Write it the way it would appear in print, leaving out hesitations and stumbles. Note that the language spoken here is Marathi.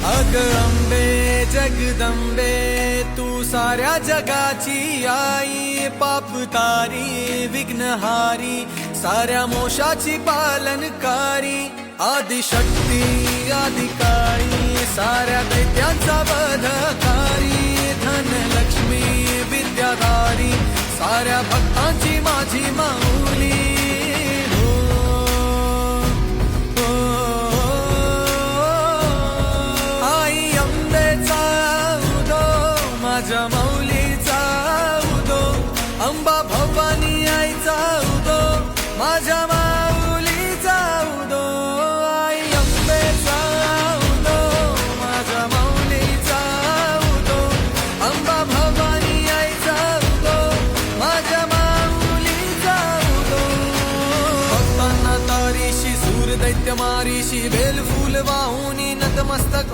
अग अंबे जगदंबे तू साऱ्या जगाची आई, पाप तारी विघ्नहारी साऱ्या मोशाची पालनकारी, आदिशक्ती आदिकाळी साऱ्या दैत्यांचा वधकारी, धनलक्ष्मी विद्याधारी साऱ्या भक्तांची माझी माऊली. माझ्या माऊलीचा उदो, अंबा भवानी आईचा उदो, माझ्या माऊलीचा उदो. आई अंबेचा उदो, माझ्या माऊलीचा उदो, अंबा भवानी आईचा उदो, माझ्या माऊलीचा उदो. भक्तांना तारीशी सूर दैत्य मारीशी, बेल फूल वाहुनी नतमस्तक